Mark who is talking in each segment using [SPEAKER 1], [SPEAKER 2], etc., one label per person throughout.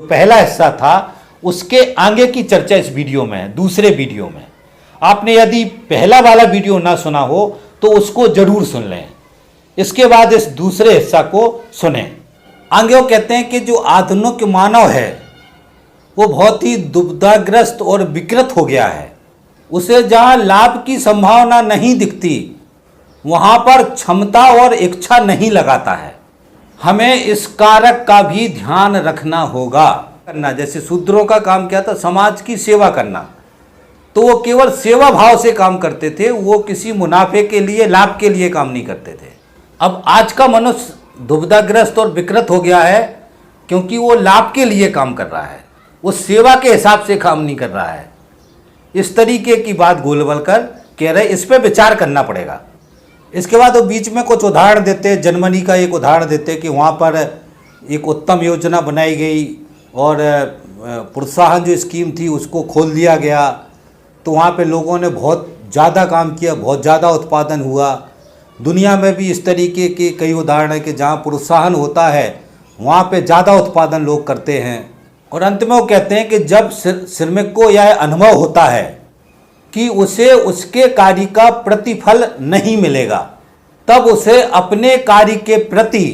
[SPEAKER 1] पहला हिस्सा था उसके आगे की चर्चा इस वीडियो में है, दूसरे वीडियो में। आपने यदि पहला वाला वीडियो ना सुना हो तो उसको जरूर सुन लें, इसके बाद इस दूसरे हिस्सा को सुने। आगे वो कहते हैं कि जो आधुनिक मानव है वो बहुत ही दुविधाग्रस्त और विकृत हो गया है। उसे जहाँ लाभ की संभावना नहीं दिखती वहाँ पर क्षमता और इच्छा नहीं लगाता है। हमें इस कारक का भी ध्यान रखना होगा। जैसे शूद्रों का काम क्या था? समाज की सेवा करना। तो वो केवल सेवा भाव से काम करते थे, वो किसी मुनाफे के लिए, लाभ के लिए काम नहीं करते थे। अब आज का मनुष्य दुविधाग्रस्त और विकृत हो गया है क्योंकि वो लाभ के लिए काम कर रहा है, वो सेवा के हिसाब से काम नहीं कर रहा है। इस तरीके की बात गोलवलकर कह रहे, इस पर विचार करना पड़ेगा। इसके बाद वो बीच में कुछ उदाहरण देते, जर्मनी का एक उदाहरण देते कि वहाँ पर एक उत्तम योजना बनाई गई और प्रोत्साहन जो स्कीम थी उसको खोल दिया गया, तो वहाँ पे लोगों ने बहुत ज़्यादा काम किया, बहुत ज़्यादा उत्पादन हुआ। दुनिया में भी इस तरीके के कई उदाहरण हैं कि जहाँ प्रोत्साहन होता है वहाँ पे ज़्यादा उत्पादन लोग करते हैं। और अंत में वो कहते हैं कि जब श्रमिक को यह अनुभव होता है कि उसे उसके कार्य का प्रतिफल नहीं मिलेगा, तब उसे अपने कार्य के प्रति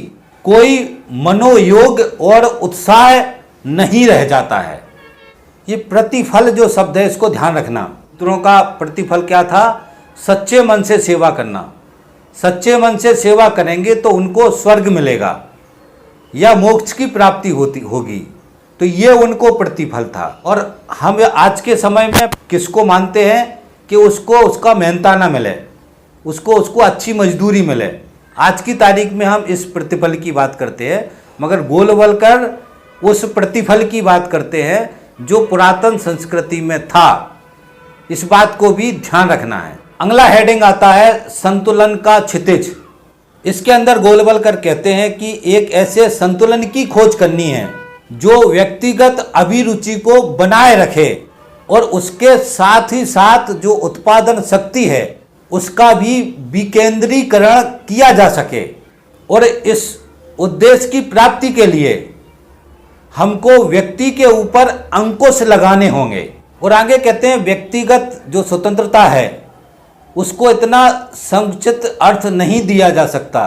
[SPEAKER 1] कोई मनोयोग और उत्साह नहीं रह जाता है। ये प्रतिफल जो शब्द है इसको ध्यान रखना। दूसरों का प्रतिफल क्या था? सच्चे मन से सेवा करना। सच्चे मन से सेवा करेंगे तो उनको स्वर्ग मिलेगा या मोक्ष की प्राप्ति होगी, तो ये उनको प्रतिफल था। और हम आज के समय में किसको मानते हैं कि उसको उसका मेहनताना मिले, उसको अच्छी मजदूरी मिले। आज की तारीख में हम इस प्रतिफल की बात करते हैं, मगर गोलवलकर उस प्रतिफल की बात करते हैं जो पुरातन संस्कृति में था। इस बात को भी ध्यान रखना है। अगला हेडिंग आता है संतुलन का क्षितिज। इसके अंदर गोलवलकर कहते हैं कि एक ऐसे संतुलन की खोज करनी है जो व्यक्तिगत अभिरुचि को बनाए रखे और उसके साथ ही साथ जो उत्पादन शक्ति है उसका भी विकेंद्रीकरण किया जा सके। और इस उद्देश्य की प्राप्ति के लिए हमको व्यक्ति के ऊपर अंकुश लगाने होंगे। और आगे कहते हैं व्यक्तिगत जो स्वतंत्रता है उसको इतना संकुचित अर्थ नहीं दिया जा सकता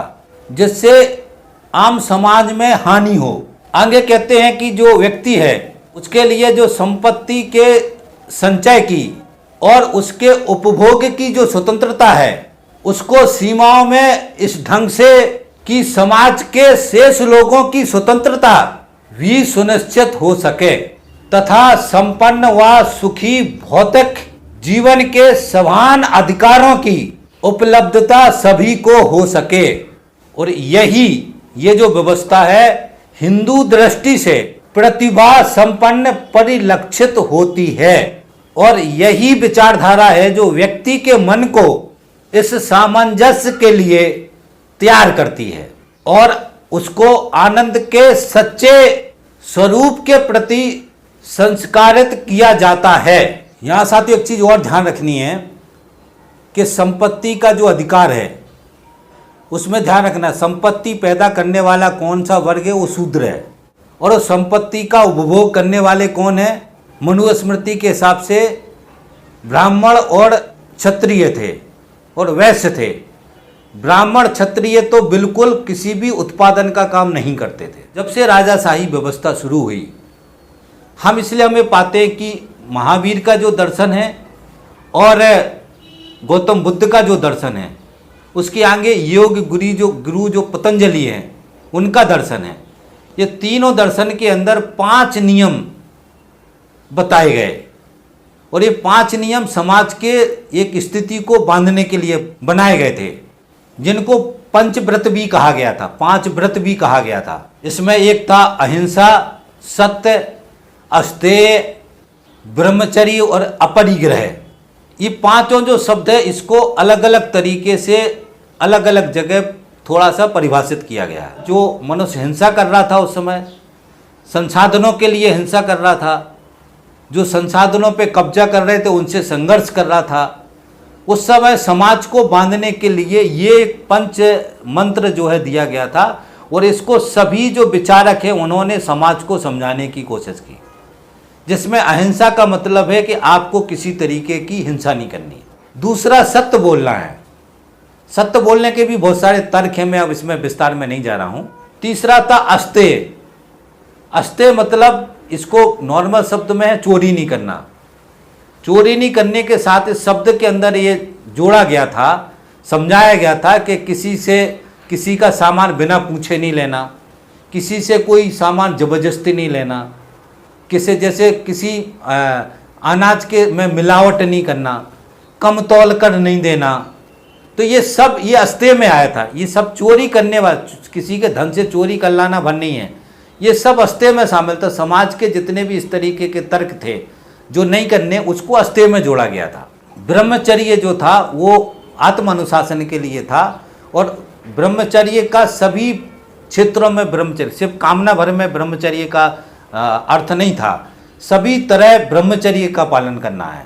[SPEAKER 1] जिससे आम समाज में हानि हो। आगे कहते हैं कि जो व्यक्ति है उसके लिए जो संपत्ति के संचय की और उसके उपभोग की जो स्वतंत्रता है उसको सीमाओं में इस ढंग से कि समाज के शेष लोगों की स्वतंत्रता भी सुनिश्चित हो सके तथा संपन्न व सुखी भौतिक जीवन के समान अधिकारों की उपलब्धता सभी को हो सके। और ये जो व्यवस्था है हिंदू दृष्टि से प्रतिभा संपन्न परिलक्षित होती है। और यही विचारधारा है जो व्यक्ति के मन को इस सामंजस्य के लिए तैयार करती है और उसको आनंद के सच्चे स्वरूप के प्रति संस्कारित किया जाता है। यहाँ साथियों एक चीज और ध्यान रखनी है कि संपत्ति का जो अधिकार है उसमें ध्यान रखना, संपत्ति पैदा करने वाला कौन सा वर्ग है? वो शूद्र है। और उस संपत्ति का उपभोग करने वाले कौन है? मनुस्मृति के हिसाब से ब्राह्मण और क्षत्रिय थे और वैश्य थे। ब्राह्मण क्षत्रिय तो बिल्कुल किसी भी उत्पादन का काम नहीं करते थे। जब से राजाशाही व्यवस्था शुरू हुई हमें पाते हैं कि महावीर का जो दर्शन है और गौतम बुद्ध का जो दर्शन है उसके आगे योग गुरु जो पतंजलि हैं उनका दर्शन है। ये तीनों दर्शन के अंदर 5 नियम बताए गए और ये 5 नियम समाज के एक स्थिति को बांधने के लिए बनाए गए थे जिनको पंचव्रत भी कहा गया था, 5 व्रत भी कहा गया था। इसमें एक था अहिंसा, सत्य, अस्तेय, ब्रह्मचर्य और अपरिग्रह। ये 5 जो शब्द है इसको अलग अलग तरीके से अलग अलग जगह थोड़ा सा परिभाषित किया गया है। जो मनुष्य हिंसा कर रहा था उस समय, संसाधनों के लिए हिंसा कर रहा था, जो संसाधनों पे कब्जा कर रहे थे उनसे संघर्ष कर रहा था, उस समय समाज को बांधने के लिए ये 5 मंत्र जो है दिया गया था और इसको सभी जो विचारक हैं उन्होंने समाज को समझाने की कोशिश की, जिसमें अहिंसा का मतलब है कि आपको किसी तरीके की हिंसा नहीं करनी। दूसरा सत्य बोलना है। सत्य बोलने के भी बहुत सारे तर्क हैं, मैं अब इसमें विस्तार में नहीं जा रहा हूं। तीसरा था अस्तेय। अस्तेय मतलब इसको नॉर्मल शब्द में है चोरी नहीं करना। चोरी नहीं करने के साथ इस शब्द के अंदर ये जोड़ा गया था, समझाया गया था कि किसी का सामान बिना पूछे नहीं लेना, किसी से कोई सामान जबरदस्ती नहीं लेना, किसी अनाज के में मिलावट नहीं करना, कम तौल कर नहीं देना। तो ये सब ये अस्तेय में आया था। ये सब चोरी करने वाला, किसी के धन से चोरी कर लाना भर नहीं है, ये सब अस्तेय में शामिल था। समाज के जितने भी इस तरीके के तर्क थे जो नहीं करने, उसको अस्तेय में जोड़ा गया था। ब्रह्मचर्य जो था वो आत्म अनुशासन के लिए था, और ब्रह्मचर्य का सभी क्षेत्रों में ब्रह्मचर्य, सिर्फ कामना भर में ब्रह्मचर्य का अर्थ नहीं था, सभी तरह ब्रह्मचर्य का पालन करना है।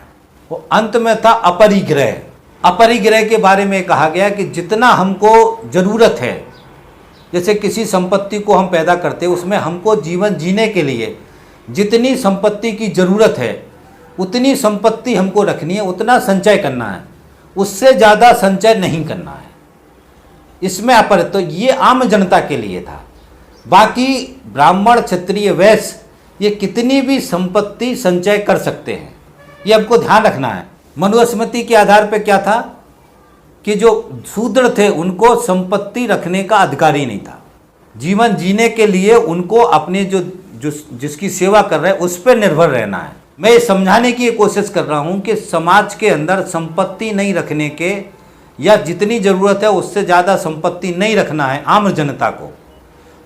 [SPEAKER 1] वो अंत में था अपरिग्रह। अपरिग्रह के बारे में कहा गया कि जितना हमको ज़रूरत है, जैसे किसी संपत्ति को हम पैदा करते हैं, उसमें हमको जीवन जीने के लिए जितनी संपत्ति की ज़रूरत है उतनी संपत्ति हमको रखनी है, उतना संचय करना है, उससे ज़्यादा संचय नहीं करना है। इसमें अपर, तो ये आम जनता के लिए था। बाकी ब्राह्मण, क्षत्रिय, वैश्य ये कितनी भी संपत्ति संचय कर सकते हैं, ये हमको ध्यान रखना है। मनुस्मृति के आधार पर क्या था कि जो शूद्र थे उनको संपत्ति रखने का अधिकार ही नहीं था। जीवन जीने के लिए उनको अपने जिसकी सेवा कर रहे हैं उस पर निर्भर रहना है। मैं ये समझाने की कोशिश कर रहा हूँ कि समाज के अंदर संपत्ति नहीं रखने के, या जितनी ज़रूरत है उससे ज़्यादा संपत्ति नहीं रखना है आम जनता को।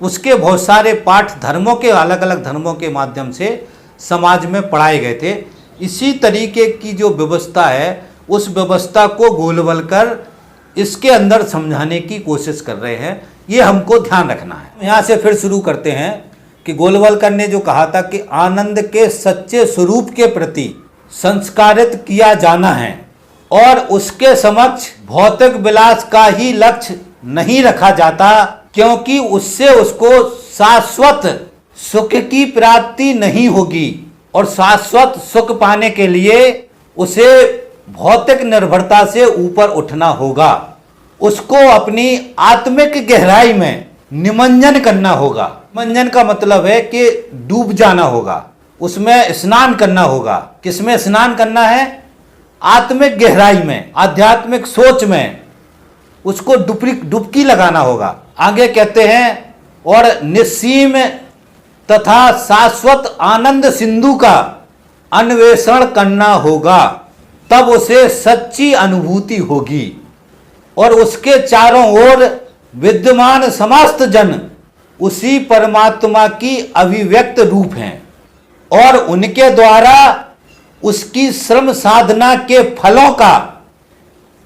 [SPEAKER 1] उसके बहुत सारे पाठ धर्मों के, अलग अलग धर्मों के माध्यम से समाज में पढ़ाए गए थे। इसी तरीके की जो व्यवस्था है उस व्यवस्था को गोलवलकर इसके अंदर समझाने की कोशिश कर रहे हैं, ये हमको ध्यान रखना है। यहाँ से फिर शुरू करते हैं कि गोलवलकर ने जो कहा था कि आनंद के सच्चे स्वरूप के प्रति संस्कारित किया जाना है और उसके समक्ष भौतिक विलास का ही लक्ष्य नहीं रखा जाता, क्योंकि उससे उसको शाश्वत सुख की प्राप्ति नहीं होगी, और शाश्वत सुख पाने के लिए उसे भौतिक निर्भरता से ऊपर उठना होगा। उसको अपनी आत्मिक गहराई में निमंजन करना होगा। निमंजन का मतलब है कि डूब जाना होगा, उसमें स्नान करना होगा। किसमें स्नान करना है? आत्मिक गहराई में, आध्यात्मिक सोच में उसको डुबकी लगाना होगा। आगे कहते हैं, और निस्सीम तथा शाश्वत आनंद सिंधु का अन्वेषण करना होगा, तब उसे सच्ची अनुभूति होगी, और उसके चारों ओर विद्यमान समस्त जन उसी परमात्मा की अभिव्यक्त रूप हैं, और उनके द्वारा उसकी श्रम साधना के फलों का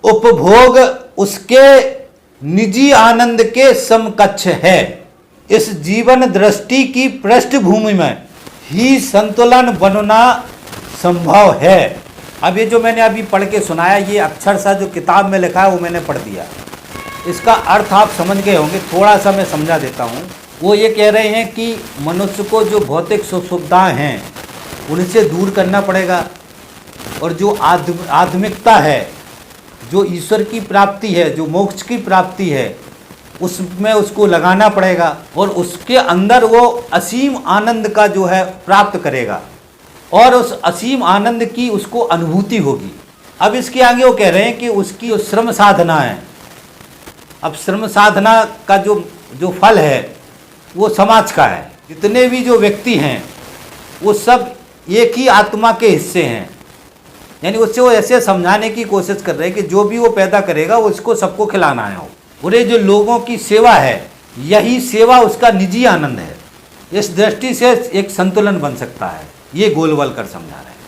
[SPEAKER 1] उपभोग उसके निजी आनंद के समकक्ष है। इस जीवन दृष्टि की पृष्ठभूमि में ही संतुलन बनना संभव है। अब ये जो मैंने अभी पढ़ के सुनाया, ये अक्षर सा जो किताब में लिखा है वो मैंने पढ़ दिया। इसका अर्थ आप समझ गए होंगे, थोड़ा सा मैं समझा देता हूँ। वो ये कह रहे हैं कि मनुष्य को जो भौतिक सुख सुविधाएँ हैं उनसे दूर करना पड़ेगा, और जो आध्यात्मिकता है, जो ईश्वर की प्राप्ति है, जो मोक्ष की प्राप्ति है, उसमें उसको लगाना पड़ेगा, और उसके अंदर वो असीम आनंद का जो है प्राप्त करेगा, और उस असीम आनंद की उसको अनुभूति होगी। अब इसके आगे वो कह रहे हैं कि उसकी श्रम साधना है। अब श्रम साधना का जो फल है वो समाज का है। जितने भी जो व्यक्ति हैं वो सब एक ही आत्मा के हिस्से हैं, यानी उससे वो ऐसे समझाने की कोशिश कर रहे हैं कि जो भी वो पैदा करेगा वो उसको सबको खिलाना है। और ये जो लोगों की सेवा है, यही सेवा उसका निजी आनंद है। इस दृष्टि से एक संतुलन बन सकता है, ये गोलवलकर समझा रहे हैं।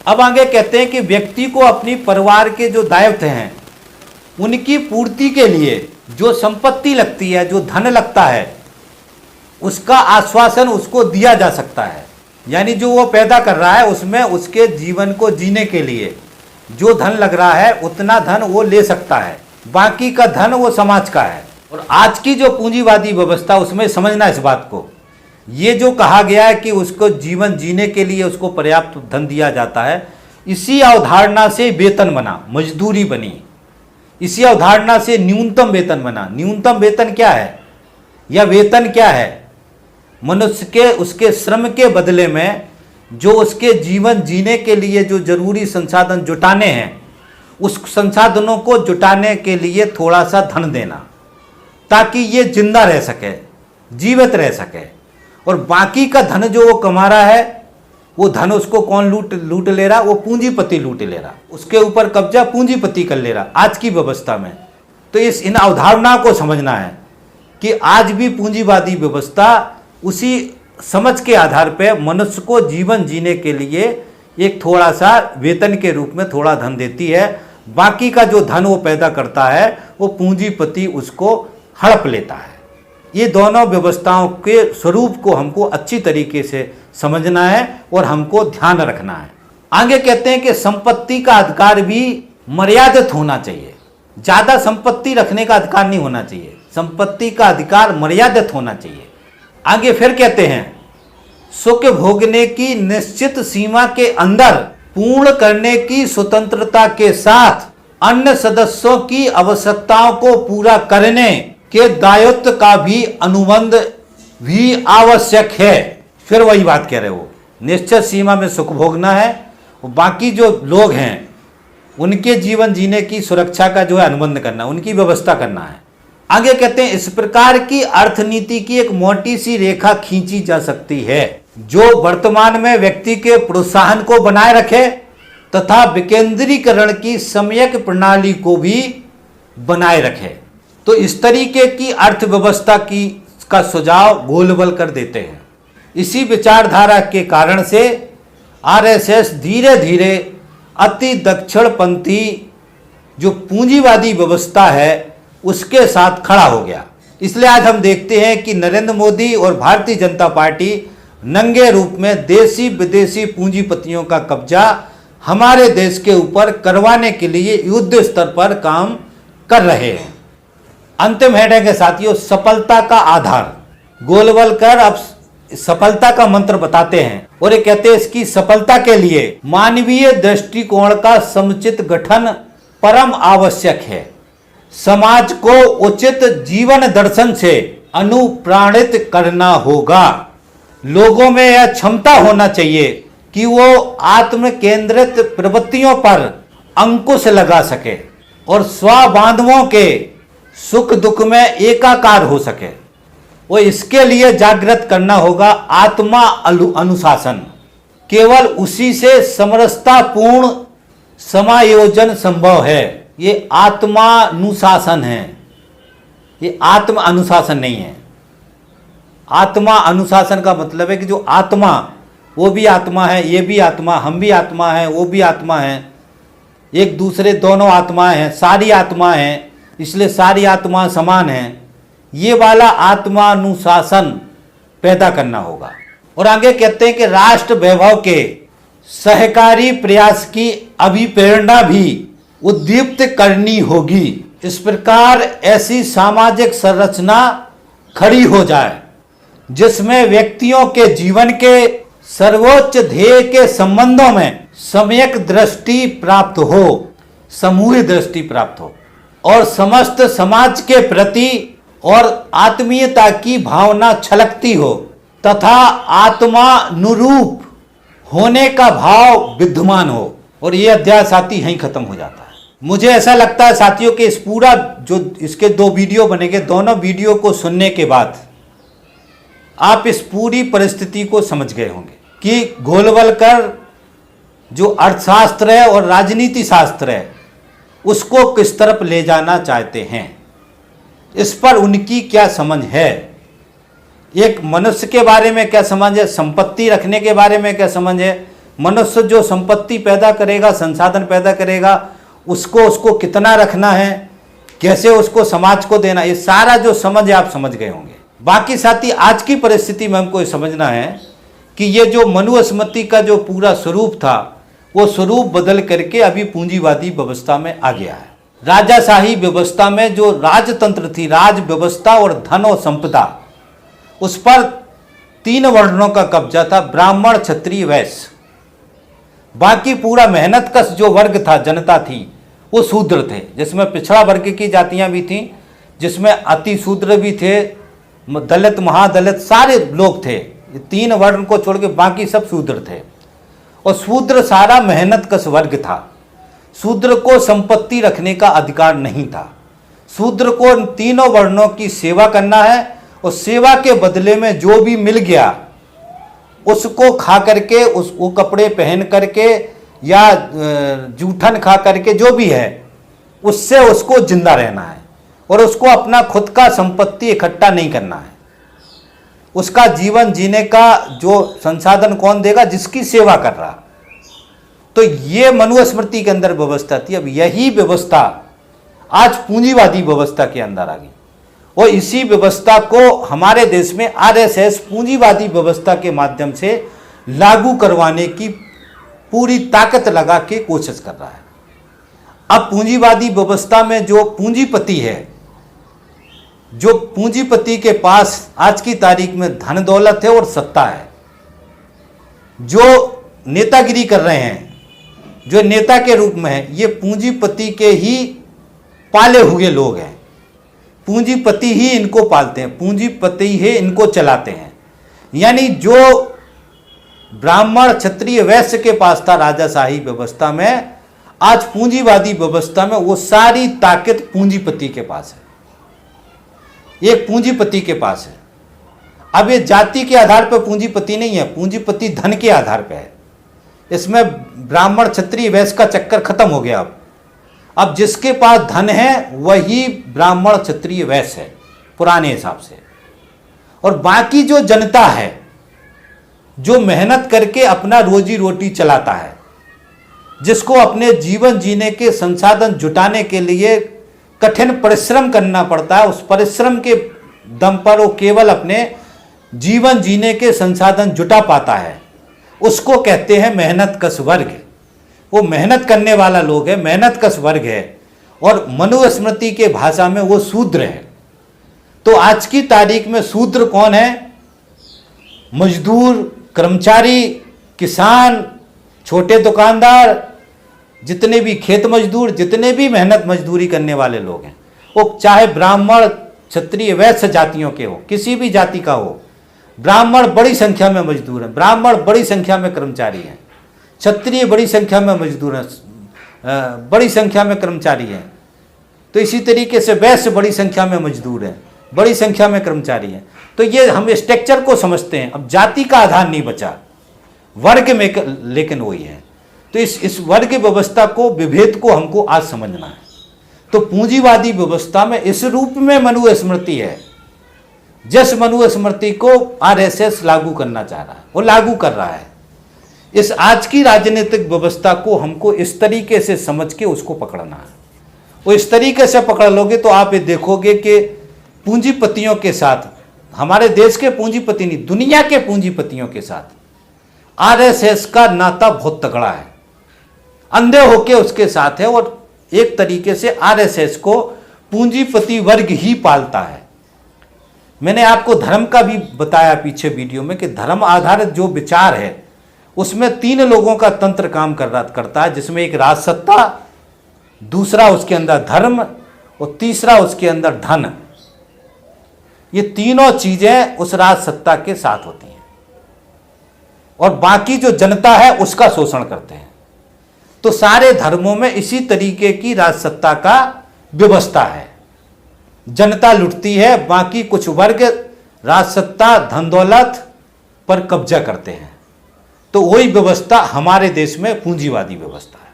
[SPEAKER 1] अब आगे कहते हैं कि व्यक्ति को अपनी परिवार के जो दायित्व हैं उनकी पूर्ति के लिए जो संपत्ति लगती है, जो धन लगता है, उसका आश्वासन उसको दिया जा सकता है। यानी जो वो पैदा कर रहा है उसमें उसके जीवन को जीने के लिए जो धन लग रहा है उतना धन वो ले सकता है, बाकी का धन वो समाज का है। और आज की जो पूंजीवादी व्यवस्था, उसमें समझना इस बात को, ये जो कहा गया है कि उसको जीवन जीने के लिए उसको पर्याप्त धन दिया जाता है, इसी अवधारणा से वेतन बना, मजदूरी बनी, इसी अवधारणा से न्यूनतम वेतन बना। न्यूनतम वेतन क्या है या वेतन क्या है? मनुष्य के उसके श्रम के बदले में जो उसके जीवन जीने के लिए जो जरूरी संसाधन जुटाने हैं, उस संसाधनों को जुटाने के लिए थोड़ा सा धन देना, ताकि ये जिंदा रह सके, जीवित रह सके। और बाकी का धन जो वो कमा रहा है, वो धन उसको कौन लूट ले रहा? वो पूंजीपति लूट ले रहा, उसके ऊपर कब्जा पूंजीपति कर ले रहा आज की व्यवस्था में। तो इन अवधारणा को समझना है कि आज भी पूंजीवादी व्यवस्था उसी समझ के आधार पर मनुष्य को जीवन जीने के लिए एक थोड़ा सा वेतन के रूप में थोड़ा धन देती है, बाकी का जो धन वो पैदा करता है वो पूंजीपति उसको हड़प लेता है। ये दोनों व्यवस्थाओं के स्वरूप को हमको अच्छी तरीके से समझना है और हमको ध्यान रखना है। आगे कहते हैं कि संपत्ति का अधिकार भी मर्यादित होना चाहिए, ज्यादा संपत्ति रखने का अधिकार नहीं होना चाहिए, संपत्ति का अधिकार मर्यादित होना चाहिए। आगे फिर कहते हैं सुख भोगने की निश्चित सीमा के अंदर पूर्ण करने की स्वतंत्रता के साथ अन्य सदस्यों की आवश्यकताओं को पूरा करने के दायित्व का भी अनुबंध भी आवश्यक है। फिर वही बात कह रहे हो, निश्चित सीमा में सुख भोगना है और बाकी जो लोग हैं उनके जीवन जीने की सुरक्षा का जो है अनुबंध करना, उनकी व्यवस्था करना है। आगे कहते हैं इस प्रकार की अर्थनीति की एक मोटी सी रेखा खींची जा सकती है जो वर्तमान में व्यक्ति के प्रोत्साहन को बनाए रखे तथा विकेंद्रीकरण की सम्यक प्रणाली को भी बनाए रखे। तो इस तरीके की अर्थव्यवस्था का सुझाव गोलवलकर देते हैं। इसी विचारधारा के कारण से आरएसएस धीरे धीरे अति दक्षिणपंथी जो पूंजीवादी व्यवस्था है उसके साथ खड़ा हो गया। इसलिए आज हम देखते हैं कि नरेंद्र मोदी और भारतीय जनता पार्टी नंगे रूप में देशी विदेशी पूंजीपतियों का कब्जा हमारे देश के ऊपर करवाने के लिए युद्ध स्तर पर काम कर रहे हैं। अंतिम हेडिंग है साथियों, सफलता का आधार। गोलवलकर अब सफलता का मंत्र बताते हैं और ये कहते हैं इसकी सफलता के लिए मानवीय दृष्टिकोण का समुचित गठन परम आवश्यक है। समाज को उचित जीवन दर्शन से अनुप्राणित करना होगा। लोगों में यह क्षमता होना चाहिए कि वो आत्म केंद्रित प्रवृत्तियों पर अंकुश लगा सके और स्वबांधवों के सुख दुख में एकाकार हो सके। वो इसके लिए जागृत करना होगा आत्मा अनुशासन। केवल उसी से समरसतापूर्ण समायोजन संभव है। ये आत्मानुशासन है, ये आत्म अनुशासन नहीं है। आत्मा अनुशासन का मतलब है कि जो आत्मा, वो भी आत्मा है, ये भी आत्मा, हम भी आत्मा है, वो भी आत्मा है, एक दूसरे दोनों आत्माएं हैं, सारी आत्मा हैं, इसलिए सारी आत्मा समान हैं। ये वाला आत्मानुशासन पैदा करना होगा। और आगे कहते हैं कि राष्ट्र वैभव के सहकारी प्रयास की अभिप्रेरणा भी उद्दीप्त करनी होगी। इस प्रकार ऐसी सामाजिक संरचना खड़ी हो जाए जिसमें व्यक्तियों के जीवन के सर्वोच्च ध्येय के संबंधों में सम्यक दृष्टि प्राप्त हो, समूह दृष्टि प्राप्त हो और समस्त समाज के प्रति और आत्मीयता की भावना छलकती हो तथा आत्मानुरूप होने का भाव विद्यमान हो। और ये अध्याय साथी यहीं खत्म हो जाता है। मुझे ऐसा लगता है साथियों कि इस पूरा जो इसके 2 वीडियो बनेंगे, दोनों वीडियो को सुनने के बाद आप इस पूरी परिस्थिति को समझ गए होंगे कि गोलवलकर जो अर्थशास्त्र है और राजनीति शास्त्र है उसको किस तरफ ले जाना चाहते हैं, इस पर उनकी क्या समझ है। एक मनुष्य के बारे में क्या समझ है, संपत्ति रखने के बारे में क्या समझ है, मनुष्य जो संपत्ति पैदा करेगा, संसाधन पैदा करेगा, उसको कितना रखना है, कैसे उसको समाज को देना, ये सारा जो समझ है आप समझ गए होंगे। बाकी साथी आज की परिस्थिति में हमको ये समझना है कि ये जो मनुस्मृति का जो पूरा स्वरूप था वो स्वरूप बदल करके अभी पूंजीवादी व्यवस्था में आ गया है। राजाशाही व्यवस्था में जो राजतंत्र थी, राज व्यवस्था और धन और संपदा, उस पर 3 वर्णों का कब्जा था, ब्राह्मण, क्षत्रिय, वैश्य। बाकी पूरा मेहनत कश जो वर्ग था, जनता थी, वो शूद्र थे, जिसमें पिछड़ा वर्ग की जातियां भी थीं, जिसमें अति शूद्र भी थे, दलित, महादलित, सारे लोग थे। 3 वर्ण को छोड़ के बाकी सब शूद्र थे। और शूद्र सारा मेहनत कश वर्ग था। शूद्र को संपत्ति रखने का अधिकार नहीं था। शूद्र को इन तीनों वर्णों की सेवा करना है, और सेवा के बदले में जो भी मिल गया उसको खा करके, वो कपड़े पहन करके या जूठन खा करके, जो भी है उससे उसको जिंदा रहना है, और उसको अपना खुद का संपत्ति इकट्ठा नहीं करना है। उसका जीवन जीने का जो संसाधन कौन देगा? जिसकी सेवा कर रहा। तो ये मनुस्मृति के अंदर व्यवस्था थी। अब यही व्यवस्था आज पूंजीवादी व्यवस्था के अंदर आ गई, और इसी व्यवस्था को हमारे देश में आरएसएस पूंजीवादी व्यवस्था के माध्यम से लागू करवाने की पूरी ताकत लगा के कोशिश कर रहा है। अब पूंजीवादी व्यवस्था में जो पूंजीपति है, जो पूंजीपति के पास आज की तारीख में धन दौलत है और सत्ता है, जो नेतागिरी कर रहे हैं, जो नेता के रूप में है, ये पूंजीपति के ही पाले हुए लोग हैं। पूंजीपति ही इनको पालते हैं, पूंजीपति ही इनको चलाते हैं। यानी जो ब्राह्मण, क्षत्रिय, वैश्य के पास था राजाशाही व्यवस्था में, आज पूंजीवादी व्यवस्था में वो सारी ताकत पूंजीपति के पास है, एक पूंजीपति के पास है। अब ये जाति के आधार पर पूंजीपति नहीं है, पूंजीपति धन के आधार पर है। इसमें ब्राह्मण, क्षत्रिय, वैश्य का चक्कर खत्म हो गया। अब जिसके पास धन है वही ब्राह्मण, क्षत्रिय, वैश्य है पुराने हिसाब से। और बाकी जो जनता है, जो मेहनत करके अपना रोजी रोटी चलाता है, जिसको अपने जीवन जीने के संसाधन जुटाने के लिए कठिन परिश्रम करना पड़ता है, उस परिश्रम के दम पर वो केवल अपने जीवन जीने के संसाधन जुटा पाता है, उसको कहते हैं मेहनत कश वर्ग। वो मेहनत करने वाला लोग है, मेहनत कश वर्ग है, और मनुस्मृति के भाषा में वो शूद्र है। तो आज की तारीख में शूद्र कौन है? मजदूर, कर्मचारी, किसान, छोटे दुकानदार, जितने भी खेत मजदूर, जितने भी मेहनत मजदूरी करने वाले लोग हैं, वो चाहे ब्राह्मण, क्षत्रिय, वैश्य जातियों के हो, किसी भी जाति का हो। ब्राह्मण बड़ी संख्या में मजदूर हैं, ब्राह्मण बड़ी संख्या में कर्मचारी हैं, क्षत्रिय बड़ी संख्या में मजदूर हैं, बड़ी संख्या में कर्मचारी हैं। तो इसी तरीके से वैश्य बड़ी संख्या में मजदूर हैं, बड़ी संख्या में कर्मचारी हैं। तो ये हम स्ट्रक्चर को समझते हैं। अब जाति का आधार नहीं बचा, वर्ग में लेकिन वही है। तो इस वर्ग व्यवस्था को, विभेद को हमको आज समझना है। तो पूंजीवादी व्यवस्था में इस रूप में मनुस्मृति है, जिस मनुस्मृति को आरएसएस लागू करना चाह रहा है, वो लागू कर रहा है। इस आज की राजनीतिक व्यवस्था को हमको इस तरीके से समझ के उसको पकड़ना है। वो इस तरीके से पकड़ लोगे तो आप ये देखोगे कि पूंजीपतियों के साथ, हमारे देश के पूंजीपति नहीं, दुनिया के पूंजीपतियों के साथ आरएसएस का नाता बहुत तगड़ा है, अंधे होके उसके साथ है। और एक तरीके से आरएसएस को पूंजीपति वर्ग ही पालता है। मैंने आपको धर्म का भी बताया पीछे वीडियो में कि धर्म आधारित जो विचार है उसमें 3 लोगों का तंत्र काम करता है, जिसमें एक राजसत्ता, दूसरा उसके अंदर धर्म, और तीसरा उसके अंदर धन। ये तीनों चीजें उस राजसत्ता के साथ होती हैं, और बाकी जो जनता है उसका शोषण करते हैं। तो सारे धर्मों में इसी तरीके की राजसत्ता का व्यवस्था है। जनता लुटती है, बाकी कुछ वर्ग राजसत्ता, धन दौलत पर कब्जा करते हैं। तो वही व्यवस्था हमारे देश में पूंजीवादी व्यवस्था है।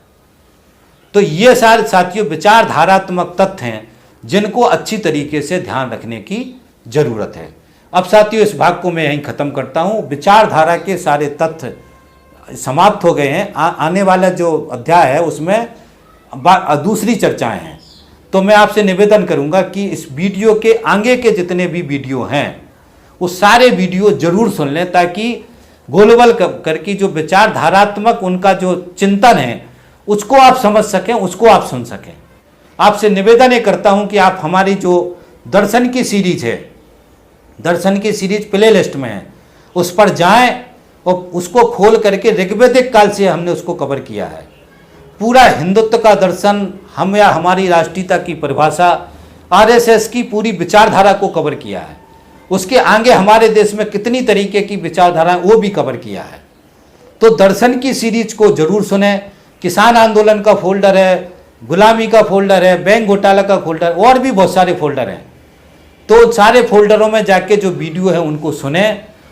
[SPEAKER 1] तो ये सारे साथियों विचारधारात्मक तथ्य हैं जिनको अच्छी तरीके से ध्यान रखने की जरूरत है। अब साथियों इस भाग को मैं यहीं खत्म करता हूं। विचारधारा के सारे तथ्य समाप्त हो गए हैं। आने वाला जो अध्याय है उसमें दूसरी चर्चाएं हैं। तो मैं आपसे निवेदन करूंगा कि इस वीडियो के आगे के जितने भी वीडियो हैं वो सारे वीडियो जरूर सुन लें, ताकि गोलबल करके जो विचारधारात्मक उनका जो चिंतन है उसको आप समझ सकें, उसको आप सुन सकें। आपसे निवेदन ये करता हूं कि आप हमारी जो दर्शन की सीरीज है, दर्शन की सीरीज प्ले लिस्ट में है, उस पर जाएं और उसको खोल करके ऋग्वैदिक काल से हमने उसको कवर किया है। पूरा हिंदुत्व का दर्शन, हम या हमारी राष्ट्रीयता की परिभाषा, आरएसएस की पूरी विचारधारा को कवर किया है। उसके आगे हमारे देश में कितनी तरीके की विचारधारा वो भी कवर किया है। तो दर्शन की सीरीज को जरूर सुने। किसान आंदोलन का फोल्डर है, गुलामी का फोल्डर है, बैंक घोटाला का फोल्डर, और भी बहुत सारे फोल्डर हैं। तो सारे फोल्डरों में जाके जो वीडियो है उनको सुने,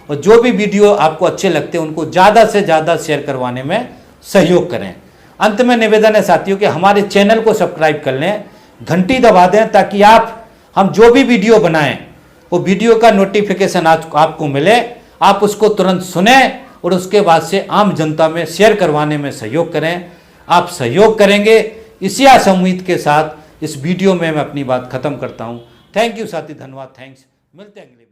[SPEAKER 1] और जो भी वीडियो आपको अच्छे लगते हैं उनको ज़्यादा से ज़्यादा शेयर करवाने में सहयोग करें। अंत में निवेदन है साथियों कि हमारे चैनल को सब्सक्राइब कर लें, घंटी दबा दें, ताकि हम जो भी वीडियो बनाएं वो वीडियो का नोटिफिकेशन आपको मिले, आप उसको तुरंत सुने और उसके बाद से आम जनता में शेयर करवाने में सहयोग करें। आप सहयोग करेंगे, इसी आशा उम्मीद के साथ इस वीडियो में मैं अपनी बात खत्म करता हूं। थैंक यू साथी, धन्यवाद, थैंक्स। मिलते हैं अगले